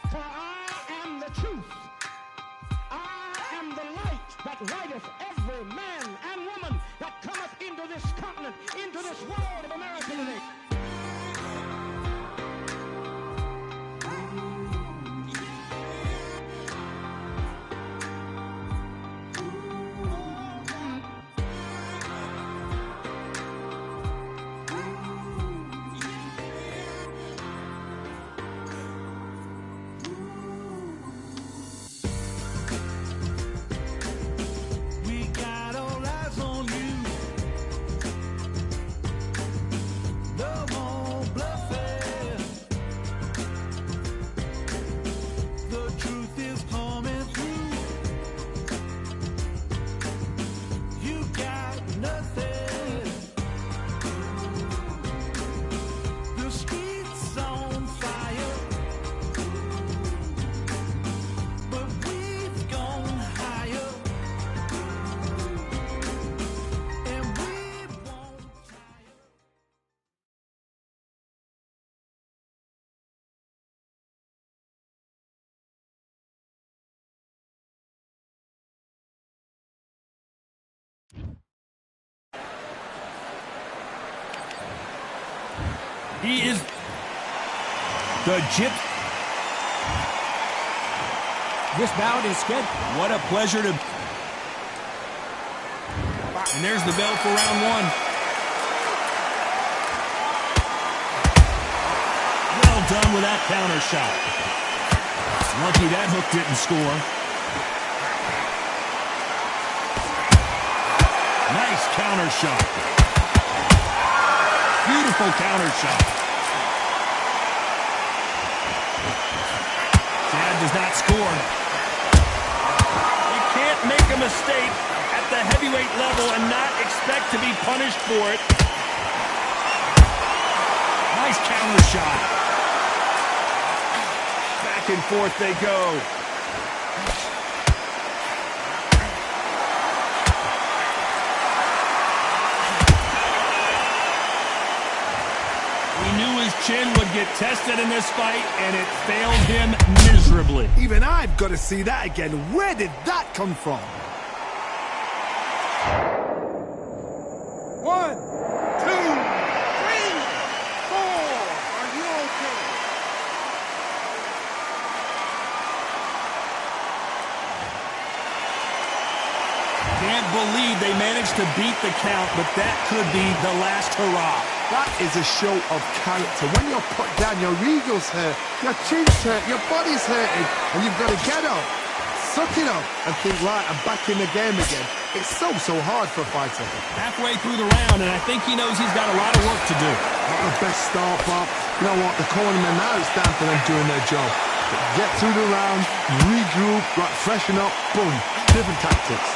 For I am the truth. I am the light that lighteth every man and woman that cometh into this continent, into this world of America today. He is the Gyp. This bout is scheduled. What a pleasure to... And there's the bell for round one. Well done with that counter shot. Lucky that hook didn't score. Nice counter shot. Beautiful counter shot. Chad does not score. You can't make a mistake at the heavyweight level and not expect to be punished for it. Nice counter shot. Back and forth they go. His chin would get tested in this fight, and it failed him miserably. Even I've got to see that again. Where did that come from? 1, 2, 3, 4. Are you okay? Can't believe they managed to beat the count, but that could be the last hurrah. That is a show of character. When you're put down, your ego's hurt, your chin's hurt, your body's hurting, and you've got to get up, suck it up, and think, right, I'm back in the game again. It's so hard for a fighter. Halfway through the round, and I think he knows he's got a lot of work to do. Not the best start, but you know what? The cornermen now, it's down to them doing their job. But get through the round, regroup, right, freshen up, boom, different tactics.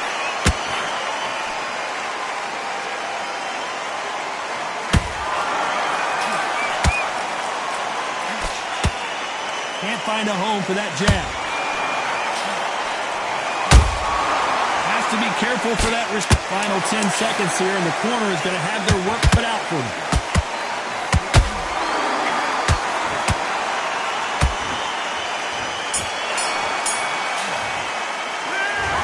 Can't find a home for that jab. Has to be careful for that risk. Final 10 seconds here, and the corner is going to have their work cut out for them.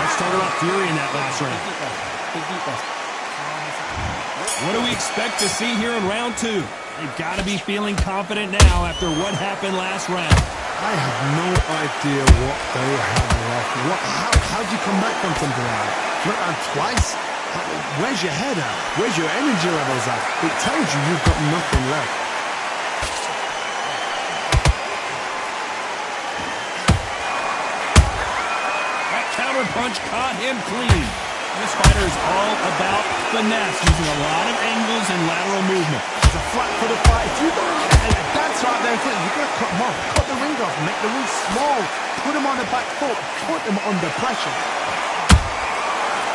Let's talk about fury in that last round. What do we expect to see here in round two? They've got to be feeling confident now after what happened last round. I have no idea what they have left. How'd you come back from something like that? Went down twice? Where's your head at? Where's your energy levels at? It tells you you've got nothing left. That counter punch caught him clean. This fighter is all about finesse, using a lot of angles and lateral movement. It's a flat-footed fight. If you've got a dancer out there, you've got to cut him off. Cut the ring off, make the ring small. Put him on the back foot. Put him under pressure.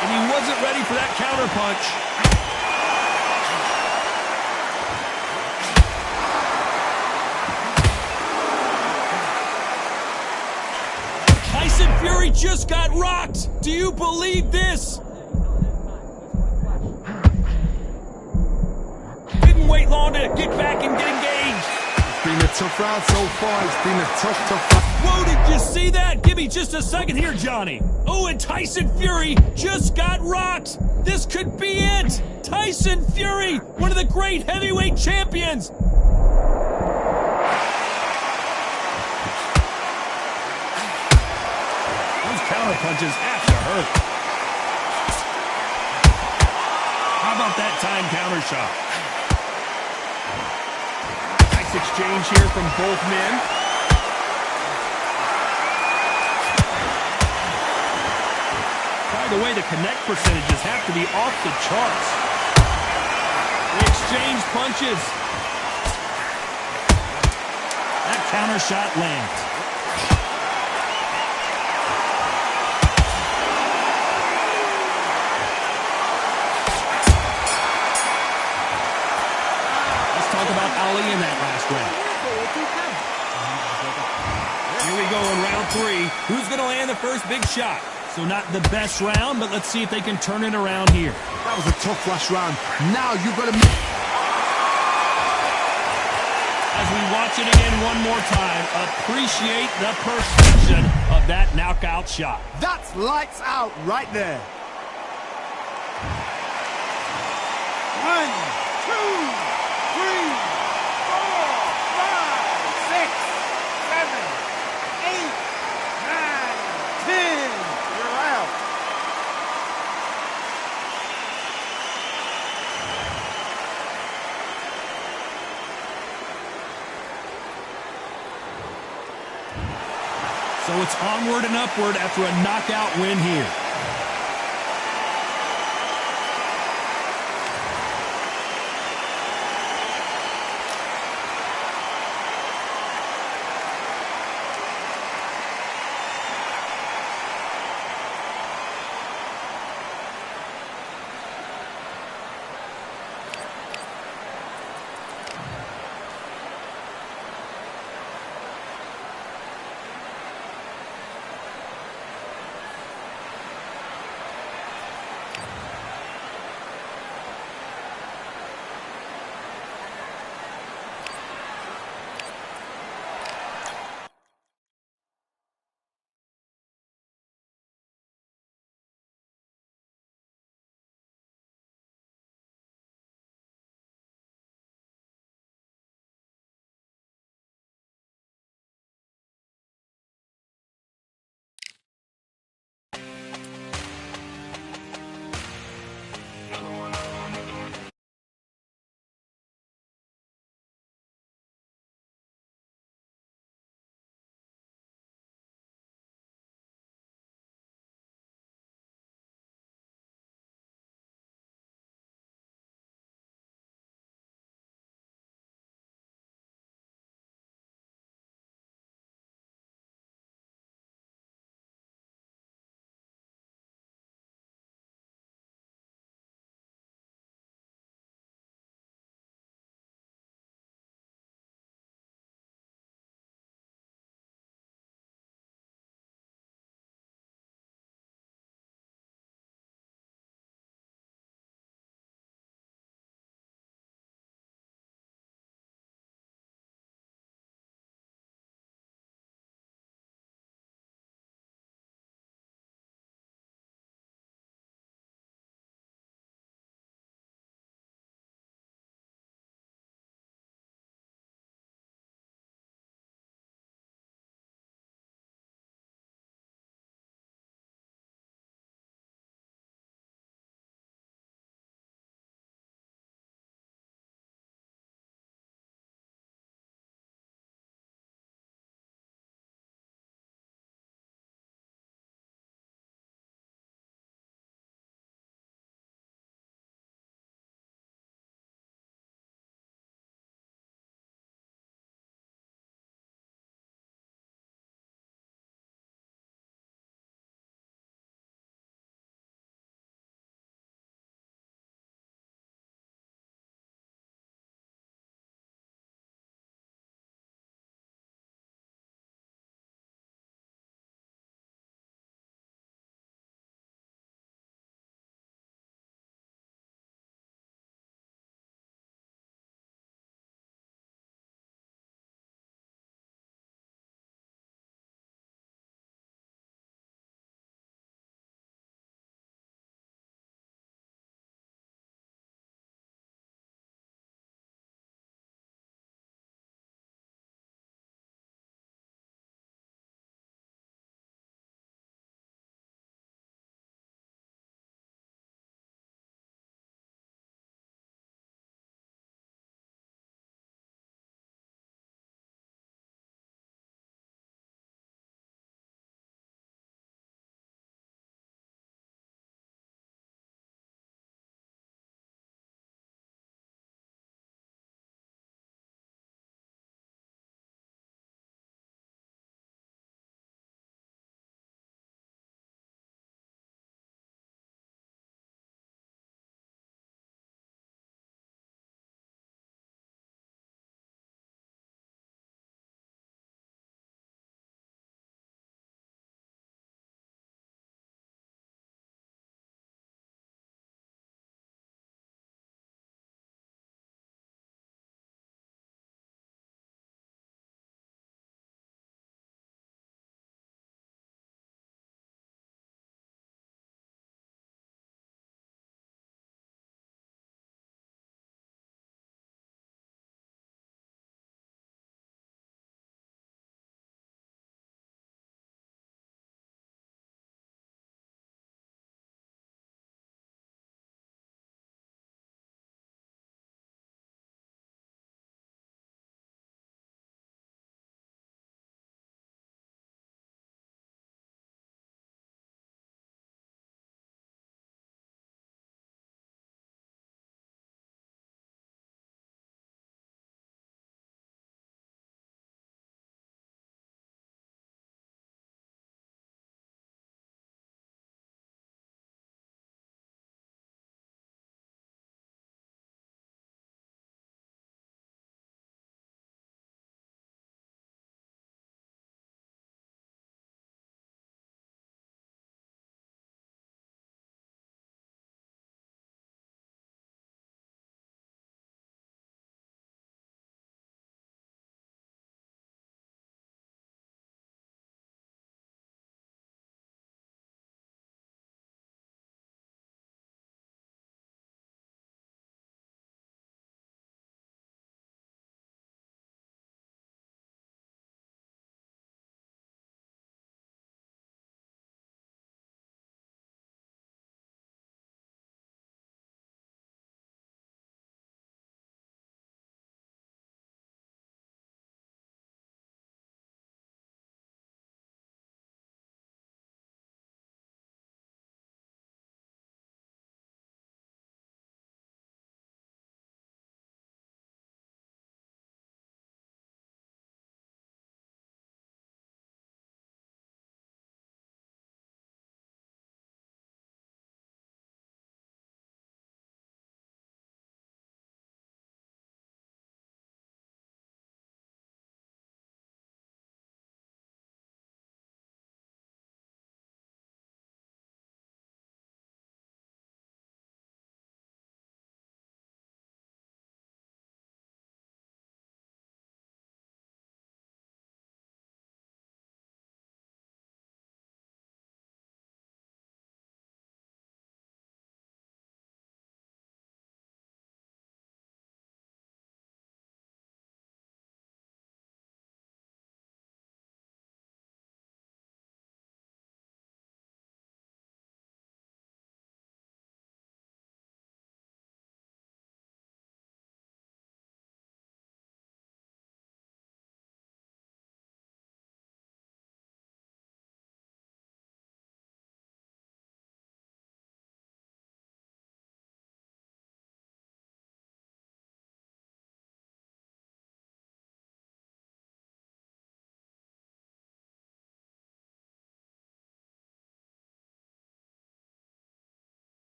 And he wasn't ready for that counter punch. Tyson Fury just got rocked. Do you believe this? Didn't wait long to get back and get engaged. It's been a tough round so far. It's been a tough round. Whoa, did you see that? Give me just a second here, Johnny. Oh, and Tyson Fury just got rocked. This could be it. Tyson Fury, one of the great heavyweight champions. Those counter punches have to hurt. How about that time counter shot? Nice exchange here from both men. By the way, the connect percentages have to be off the charts. They exchange punches. That counter shot lands. Let's talk about Ali in that last round. Here we go in round 3. Who's going to land the first big shot? So not the best round, but let's see if they can turn it around here. That was a tough last round. Now you've got to make... As we watch it again one more time, appreciate the perfection of that knockout shot. That's lights out right there. 1, 2, 3, 4, 5, 6, 7, 8, 9, 10. You're out. So it's onward and upward after a knockout win here.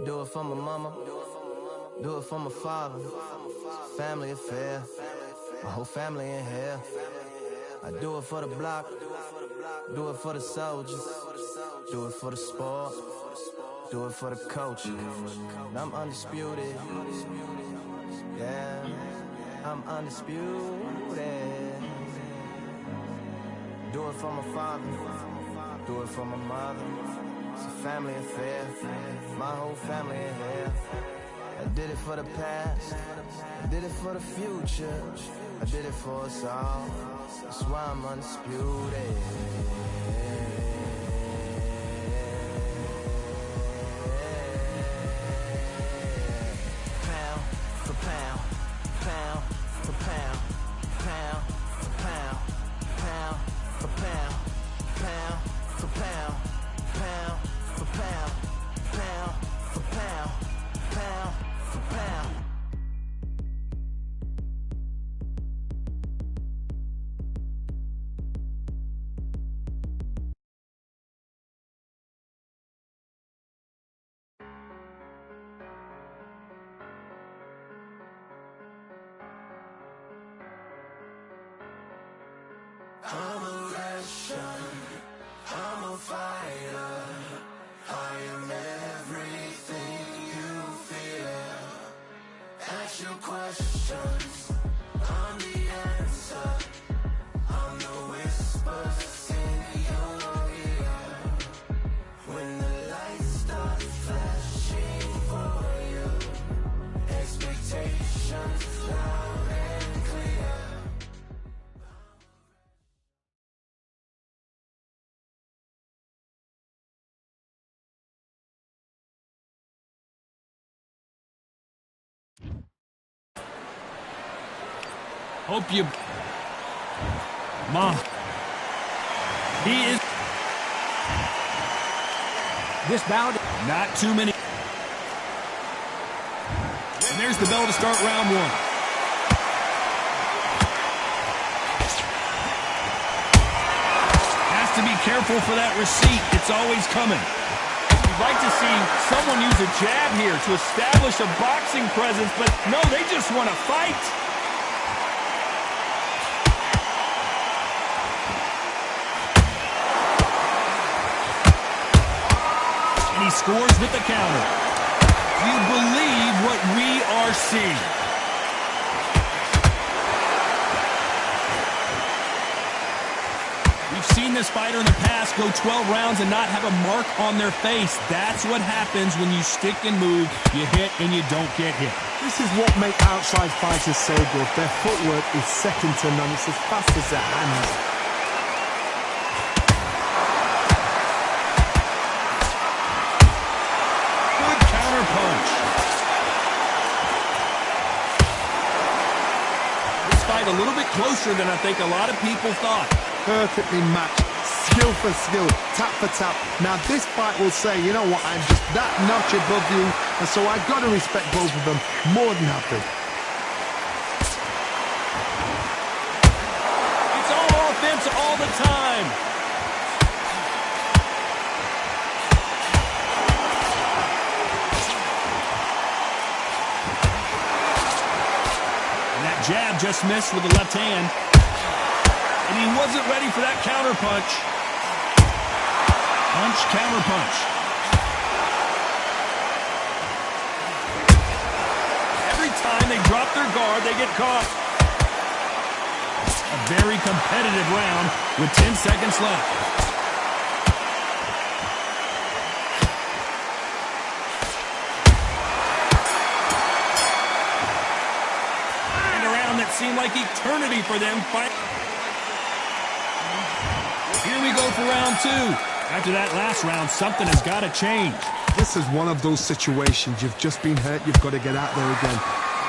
Do it for my mama, do it for my father. Family affair, my whole family in here. I do it for the block, do it for the soldiers, do it for the sport, do it for the coach. I'm undisputed, yeah, I'm undisputed. Do it for my father, do it for my mother. It's a family affair, my whole family in here. I did it for the past, I did it for the future, I did it for us all. That's why I'm undisputed. Pound for pound, pound for pound, pound for pound, pound for pound, pound for pound, pound for pound, pound for pound, pound for pound. I'm a Russian, I'm a fighter, I am everything you fear. Ask your questions, I'm the answer, I'm the whispers in your ear. When the lights start flashing for you, expectations loud and clear. Hope you... Ma. He is... This bout... Not too many... And there's the bell to start round one. Has to be careful for that receipt. It's always coming. You'd like to see someone use a jab here to establish a boxing presence, but no, they just want to fight. And he scores with the counter. You believe what we are seeing. We've seen this fighter in the past go 12 rounds and not have a mark on their face. That's what happens when you stick and move, you hit and you don't get hit. This is what makes outside fighters so good. Their footwork is second to none. It's as fast as their hands. A little bit closer than I think a lot of people thought. Perfectly matched, skill for skill, tap for tap. Now this fight will say, you know what, I'm just that notch above you, and so I've got to respect both of them more than happy. It's all offense all the time. Jab just missed with the left hand. And he wasn't ready for that counter punch. Punch, counter punch. Every time they drop their guard, they get caught. A very competitive round with 10 seconds left. Seemed like eternity for them. Here we go for round two. After that last round, something has got to change. This is one of those situations. You've just been hurt. You've got to get out there again.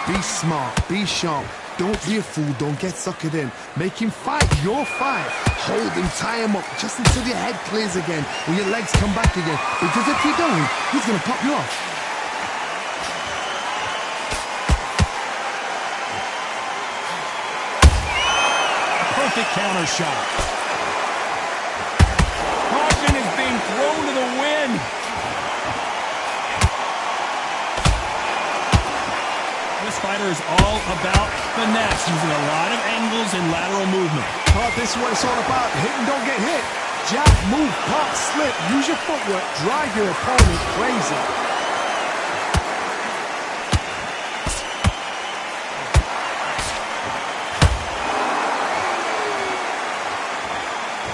Be smart. Be sharp. Don't be a fool. Don't get suckered in. Make him fight your fight. Hold him. Tie him up just until your head clears again and your legs come back again. Because if you don't, he's going to pop you off. Perfect counter shot. Caution is being thrown to the wind. fighter is all about finesse, using a lot of angles and lateral movement. Oh, this is what it's all about. Hit and don't get hit. Jab, move, pop, slip. Use your footwork. Drive your opponent crazy.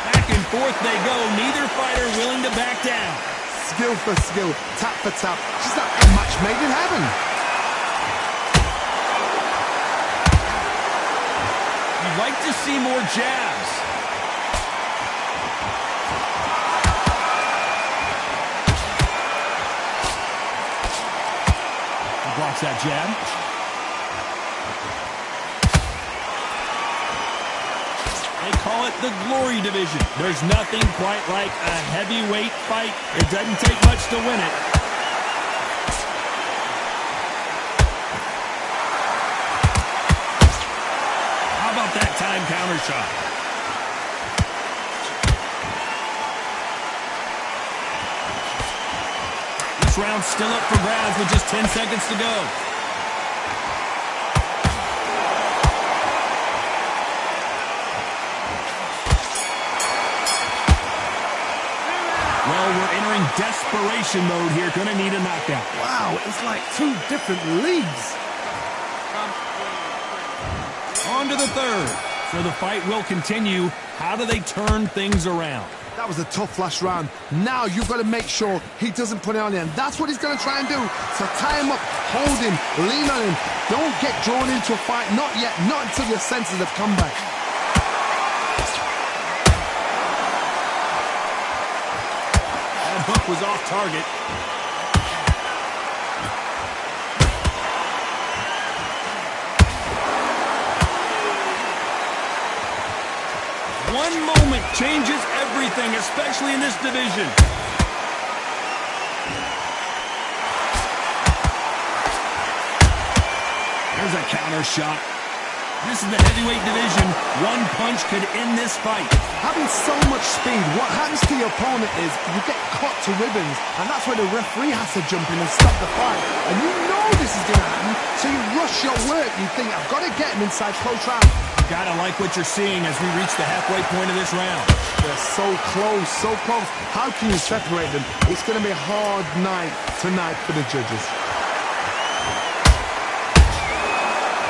Back and forth they go. Neither fighter willing to back down. Skill for skill, tap for tap. She's like a match made in heaven. You'd like to see more jabs. He blocks that jab. They call it the glory division. There's nothing quite like a heavyweight fight. It doesn't take much to win it. How about that time counter shot? This round's still up for grabs with just 10 seconds to go. Well, we're entering desperation mode here. Gonna need a knockout. Wow, it's like two different leagues. On to the third. So the fight will continue. How do they turn things around? That was a tough last round. Now you've got to make sure he doesn't put it on you. And that's what he's going to try and do. So tie him up, hold him, lean on him. Don't get drawn into a fight. Not yet. Not until your senses have come back. That hook was off target. One moment changes everything, especially in this division. There's a counter shot. This is the heavyweight division. One punch could end this fight. Having so much speed, what happens to your opponent is you get cut to ribbons, and that's where the referee has to jump in and stop the fight. And you know this is going to happen, so you rush your work. You think, I've got to get him inside close round. Gotta like what you're seeing as we reach the halfway point of this round. They're so close, so close. How can you separate them? It's going to be a hard night tonight for the judges.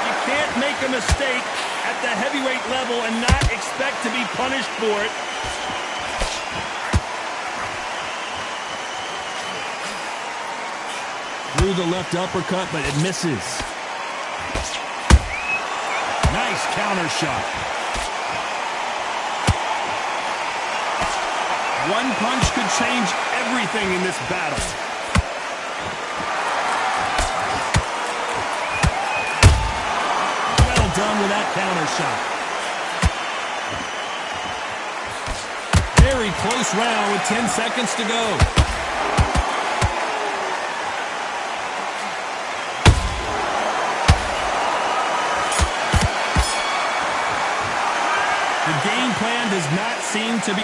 You can't make a mistake at the heavyweight level and not expect to be punished for it. Threw the left uppercut, but it misses. Nice counter shot. One punch could change everything in this battle. Well done with that counter shot. Very close round with 10 seconds to go. The game plan does not seem to be...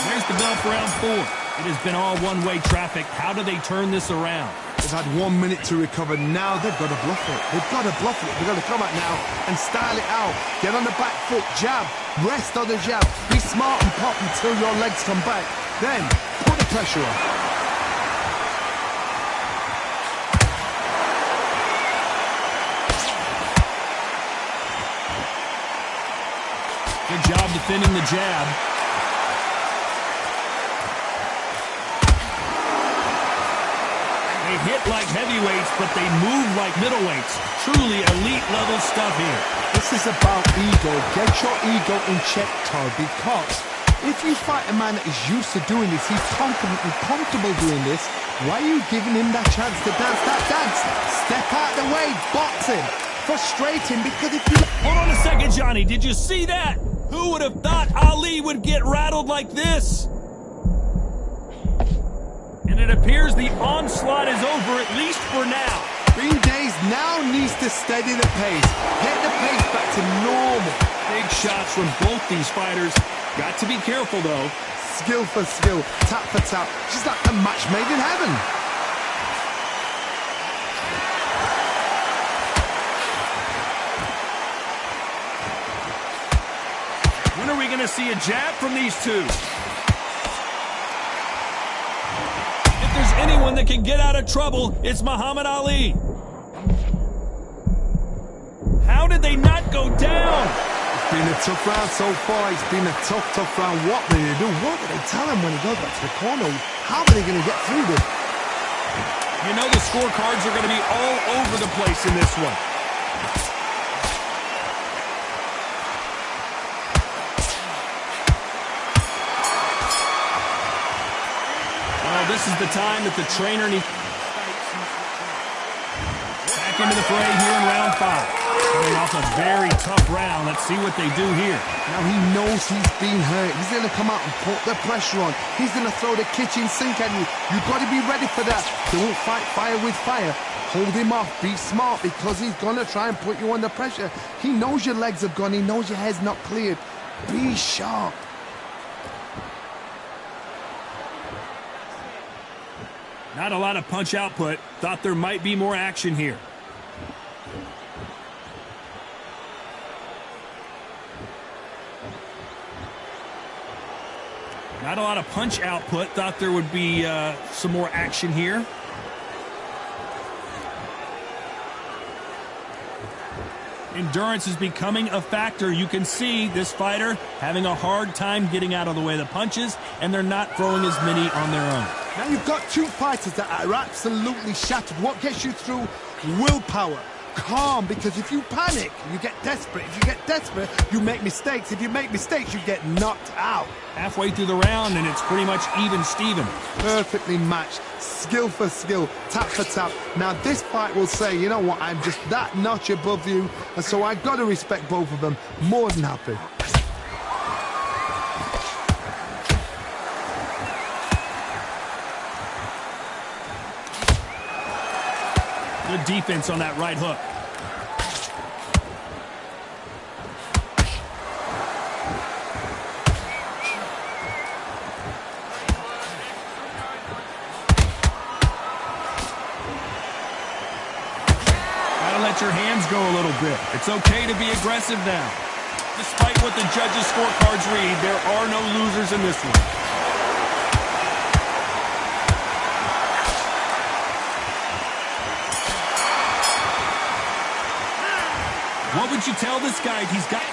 There's the bell for round 4. It has been all one-way traffic. How do they turn this around? They've had 1 minute to recover. Now they've got to bluff it. They've got to bluff it. They've got to come out now and style it out. Get on the back foot, jab, rest on the jab. Be smart and pop until your legs come back. Then put the pressure on. Good job defending the jab. They hit like heavyweights, but they move like middleweights. Truly elite level stuff here. This is about ego. Get your ego in check, Todd, because if you fight a man that is used to doing this, he's confident and comfortable doing this, why are you giving him that chance to dance that dance? Step out the way, box him. Frustrate him, because if you... Hold on a second, Johnny. Did you see that? Who would have thought Ali would get rattled like this? And it appears the onslaught is over, at least for now. Green Days now needs to steady the pace. Get the pace back to normal. Big shots from both these fighters. Got to be careful, though. Skill for skill, tap for tap. She's like a match made in heaven. going to see a jab from these two? If there's anyone that can get out of trouble, it's Muhammad Ali. How did they not go down? It's been a tough round so far. It's been a tough round. What will they do? What will they tell him when he goes back to the corner? How are they going to get through this? You know the scorecards are going to be all over the place in this one. Well, this is the time that the trainer needs... Back into the fray here in round 5. Coming off a very tough round. Let's see what they do here. Now he knows he's been hurt. He's going to come out and put the pressure on. He's going to throw the kitchen sink at you. You've got to be ready for that. Don't fight fire with fire. Hold him off. Be smart because he's going to try and put you under pressure. He knows your legs have gone. He knows your head's not cleared. Be sharp. Not a lot of punch output. Thought there might be more action here. Not a lot of punch output. Thought there would be some more action here. Endurance is becoming a factor. You can see this fighter having a hard time getting out of the way of the punches, and they're not throwing as many on their own. Now you've got two fighters that are absolutely shattered. What gets you through? Willpower. Calm, because if you panic, you get desperate. If you get desperate, you make mistakes. If you make mistakes, you get knocked out. Halfway through the round, and it's pretty much even Steven. Perfectly matched. Skill for skill. Tap for tap. Now this fight will say, you know what, I'm just that notch above you, and so I've got to respect both of them. More than happy. Good defense on that right hook. Gotta let your hands go a little bit. It's okay to be aggressive now. Despite what the judges' scorecards read, there are no losers in this one. What would you tell this guy? He's got...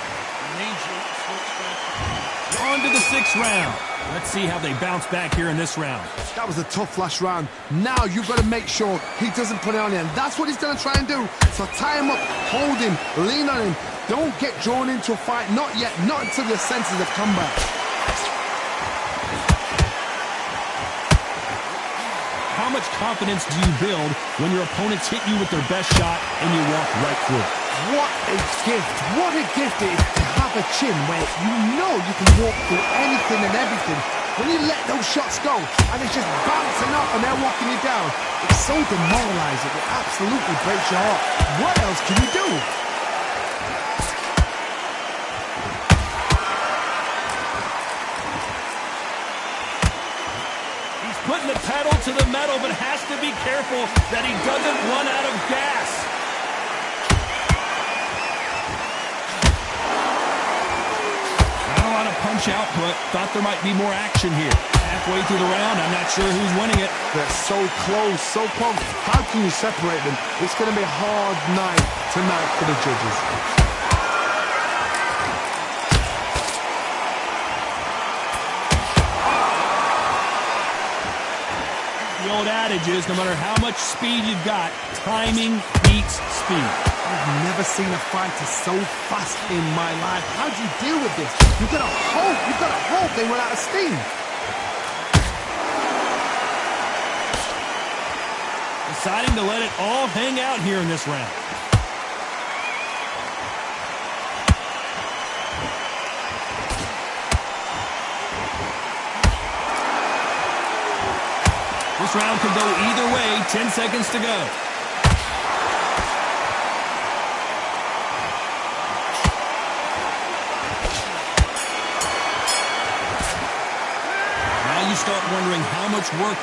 On to the 6th round. Let's see how they bounce back here in this round. That was a tough last round. Now you've got to make sure he doesn't put it on him. That's what he's going to try and do. So tie him up, hold him, lean on him. Don't get drawn into a fight. Not yet. Not until your senses have come back. How much confidence do you build when your opponents hit you with their best shot and you walk right through it? What a gift. What a gift it is to have a chin where you know you can walk through anything and everything. When you let those shots go and it's just bouncing off and they're walking you down, it's so demoralizing. It absolutely breaks your heart. What else can you do? He's putting the pedal to the metal, but has to be careful that he doesn't run out of gas. Punch output. Thought there might be more action here. Halfway through the round, I'm not sure who's winning it. They're so close, so close. How can you separate them? It's going to be a hard night tonight for the judges. The old adage is, no matter how much speed you've got, timing beats speed. I've never seen a fighter so fast in my life. How do you deal with this? You've got to hope they run out of steam. Deciding to let it all hang out here in this round. This round could go either way. 10 seconds to go. You start wondering how much work...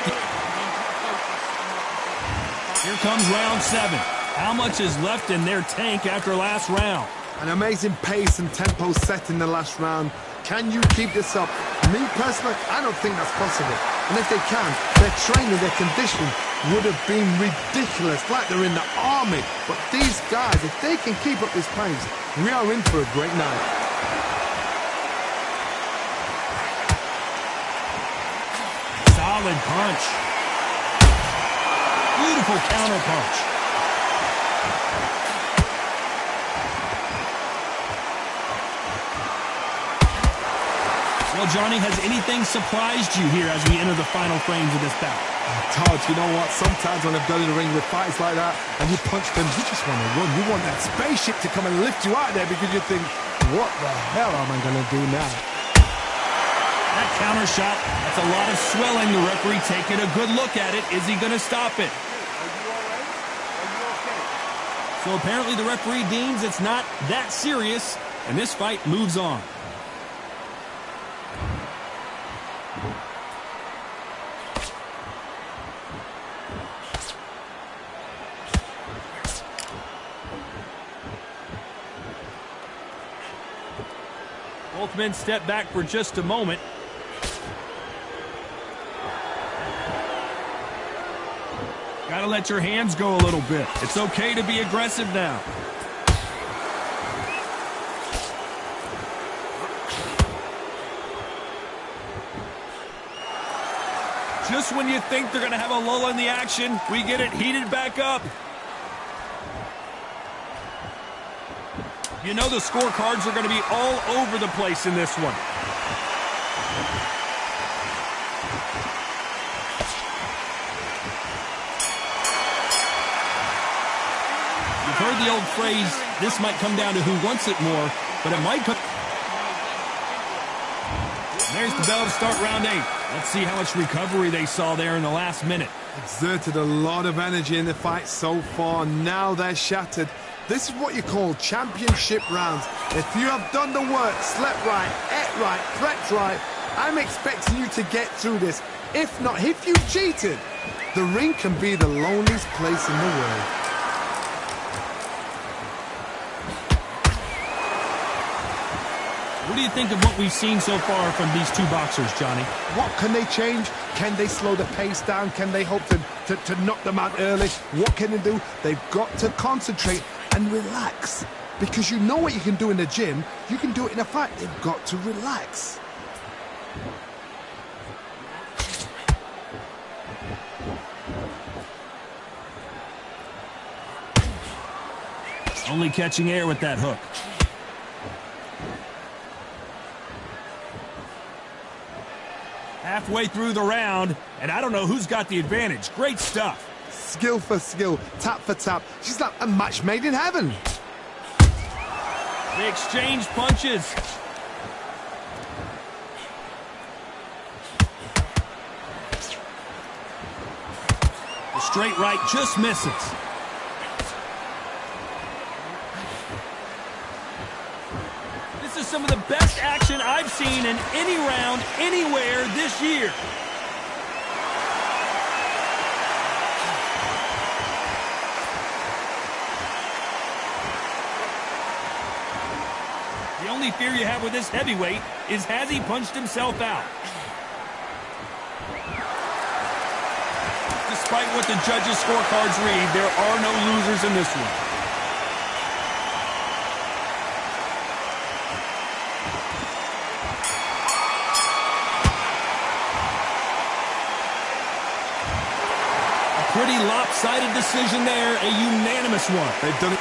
Here comes round 7. How much is left in their tank after last round? An amazing pace and tempo set in the last round. Can you keep this up? Me personally, I don't think that's possible. And if they can, their training, their conditioning would have been ridiculous, like they're in the army. But these guys, if they can keep up this pace, we are in for a great night. Solid punch. Beautiful counter punch. Well, Johnny, has anything surprised you here as we enter the final frames of this bout? Todd, you know what? Sometimes when I've done in the ring with fights like that, and you punch them, you just want to run. You want that spaceship to come and lift you out there because you think, what the hell am I going to do now? That counter shot, that's a lot of swelling. The referee taking a good look at it. Is he going to stop it? Are you all right? Are you okay? So apparently the referee deems it's not that serious, and this fight moves on. Both men step back for just a moment. Gotta let your hands go a little bit. It's okay to be aggressive now. Just when you think they're gonna have a lull in the action, we get it heated back up. You know the scorecards are going to be all over the place in this one. You've heard the old phrase, this might come down to who wants it more, but it might come... There's the bell to start round 8. Let's see how much recovery they saw there in the last minute. Exerted a lot of energy in the fight so far. Now they're shattered. This is what you call championship rounds. If you have done the work, slept right, ate right, prepped right, I'm expecting you to get through this. If not, if you cheated, the ring can be the loneliest place in the world. What do you think of what we've seen so far from these two boxers, Johnny? What can they change? Can they slow the pace down? Can they hope to knock them out early? What can they do? They've got to concentrate and relax. Because you know what you can do in the gym, you can do it in a fight. They've got to relax. Only catching air with that hook. Halfway through the round, and I don't know who's got the advantage. Great stuff. Skill for skill, tap for tap. She's like a match made in heaven. They exchange punches. The straight right just misses. This is some of the best action I've seen in any round, anywhere this year. The only fear you have with this heavyweight is, has he punched himself out? Despite what the judges' scorecards read, there are no losers in this one. A pretty lopsided decision there, a unanimous one. They've done